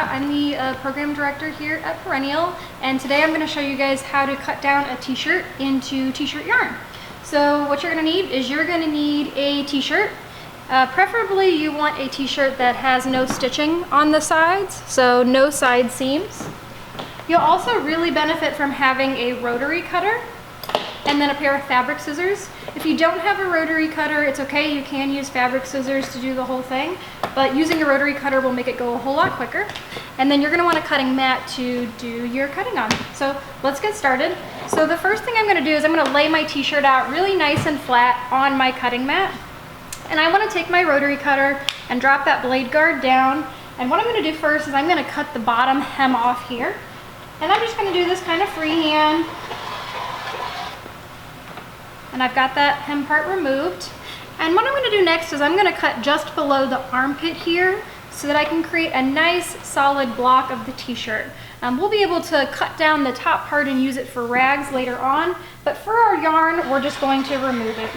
Scott. I'm the program director here at Perennial, and today I'm going to show you guys how to cut down a t-shirt into t-shirt yarn. So what you're going to need is you're going to need a t-shirt. Preferably you want a t-shirt that has no stitching on the sides, so no side seams. You'll also really benefit from having a rotary cutter and then a pair of fabric scissors. If you don't have a rotary cutter, it's okay, you can use fabric scissors to do the whole thing, but using a rotary cutter will make it go a whole lot quicker. And then you're gonna want a cutting mat to do your cutting on. So let's get started. So the first thing I'm gonna do is I'm gonna lay my t-shirt out really nice and flat on my cutting mat. And I wanna take my rotary cutter and drop that blade guard down. And what I'm gonna do first is I'm gonna cut the bottom hem off here. And I'm just gonna do this kind of freehand. And I've got that hem part removed. And what I'm going to do next is I'm going to cut just below the armpit here so that I can create a nice solid block of the t-shirt. We'll be able to cut down the top part and use it for rags later on, but for our yarn, we're just going to remove it.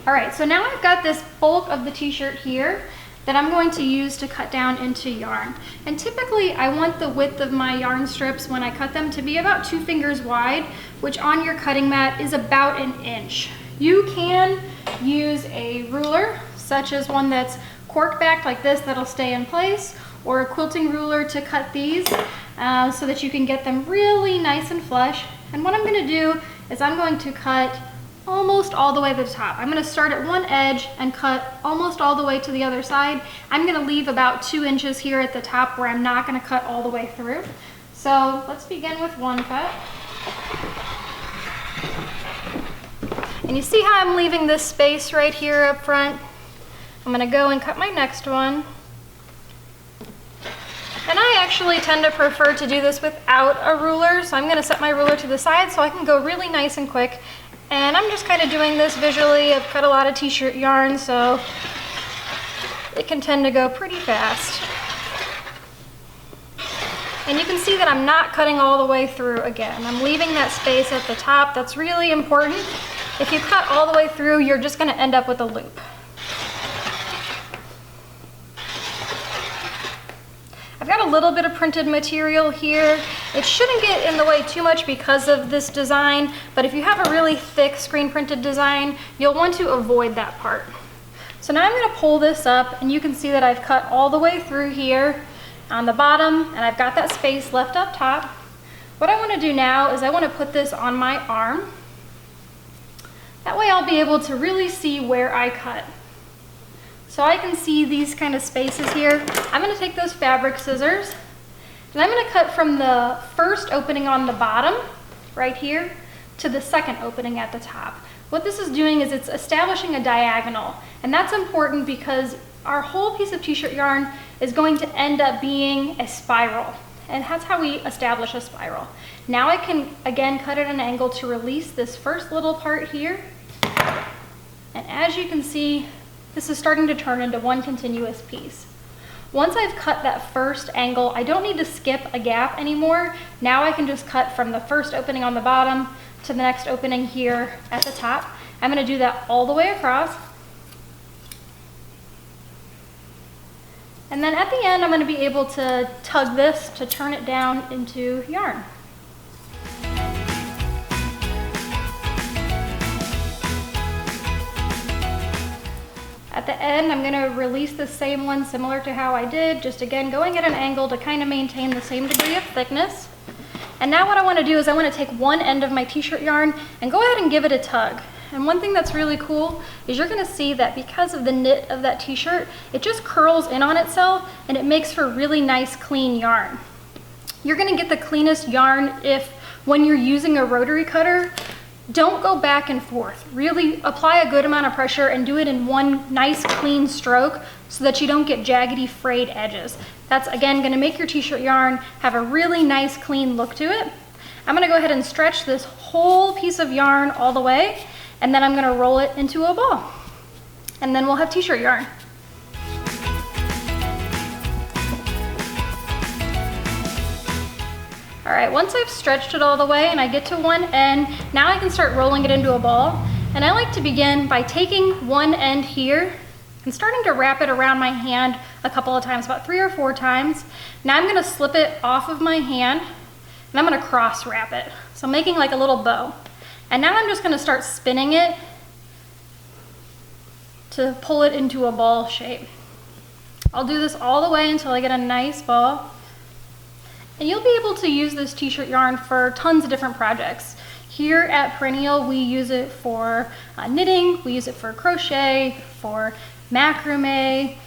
All right, so now I've got this bulk of the t-shirt here that I'm going to use to cut down into yarn. And typically I want the width of my yarn strips when I cut them to be about 2 fingers wide, which on your cutting mat is about 1 inch. You can use a ruler, such as one that's cork backed like this that'll stay in place, or a quilting ruler to cut these so that you can get them really nice and flush. And what I'm gonna do is I'm going to cut almost all the way to the top. I'm going to start at one edge and cut almost all the way to the other side. I'm going to leave about 2 inches here at the top where I'm not going to cut all the way through. So let's begin with one cut. And you see how I'm leaving this space right here up front? I'm going to go and cut my next one. And I actually tend to prefer to do this without a ruler, so I'm going to set my ruler to the side so I can go really nice and quick. And I'm just kind of doing this visually. I've cut a lot of t-shirt yarn, so it can tend to go pretty fast. And you can see that I'm not cutting all the way through again. I'm leaving that space at the top. That's really important. If you cut all the way through, you're just going to end up with a loop. I've got a little bit of printed material here. It shouldn't get in the way too much because of this design, but if you have a really thick screen printed design, you'll want to avoid that part. So now I'm going to pull this up, and you can see that I've cut all the way through here on the bottom, and I've got that space left up top. What I want to do now is I want to put this on my arm. That way I'll be able to really see where I cut. So I can see these kind of spaces here. I'm going to take those fabric scissors and I'm going to cut from the first opening on the bottom, right here, to the second opening at the top. What this is doing is it's establishing a diagonal, and that's important because our whole piece of t-shirt yarn is going to end up being a spiral, and that's how we establish a spiral. Now I can again cut at an angle to release this first little part here, and as you can see, this is starting to turn into one continuous piece. Once I've cut that first angle, I don't need to skip a gap anymore. Now I can just cut from the first opening on the bottom to the next opening here at the top. I'm going to do that all the way across. And then at the end, I'm going to be able to tug this to turn it down into yarn. At the end, I'm going to release the same one similar to how I did, just again going at an angle to kind of maintain the same degree of thickness. And now what I want to do is I want to take one end of my t-shirt yarn and go ahead and give it a tug. And one thing that's really cool is you're going to see that because of the knit of that t-shirt, it just curls in on itself and it makes for really nice clean yarn. You're going to get the cleanest yarn if, when you're using a rotary cutter, don't go back and forth. Really apply a good amount of pressure and do it in one nice clean stroke so that you don't get jaggedy frayed edges. That's again going to make your t-shirt yarn have a really nice clean look to it. I'm going to go ahead and stretch this whole piece of yarn all the way, and then I'm going to roll it into a ball. And then we'll have t-shirt yarn. All right, once I've stretched it all the way and I get to one end, now I can start rolling it into a ball. And I like to begin by taking one end here I'm starting to wrap it around my hand a couple of times, about 3 or 4 times. Now I'm gonna slip it off of my hand and I'm gonna cross wrap it. So I'm making like a little bow. And now I'm just gonna start spinning it to pull it into a ball shape. I'll do this all the way until I get a nice ball. And you'll be able to use this t-shirt yarn for tons of different projects. Here at Perennial, we use it for knitting, we use it for crochet, for macrame.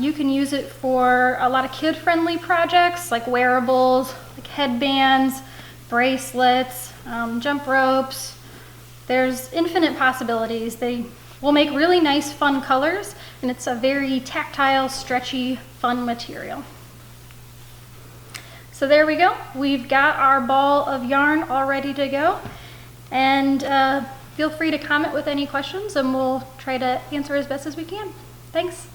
You can use it for a lot of kid-friendly projects like wearables, like headbands, bracelets, jump ropes. There's infinite possibilities. They will make really nice, fun colors, and it's a very tactile, stretchy, fun material. So there we go. We've got our ball of yarn all ready to go. And feel free to comment with any questions and we'll try to answer as best as we can. Thanks.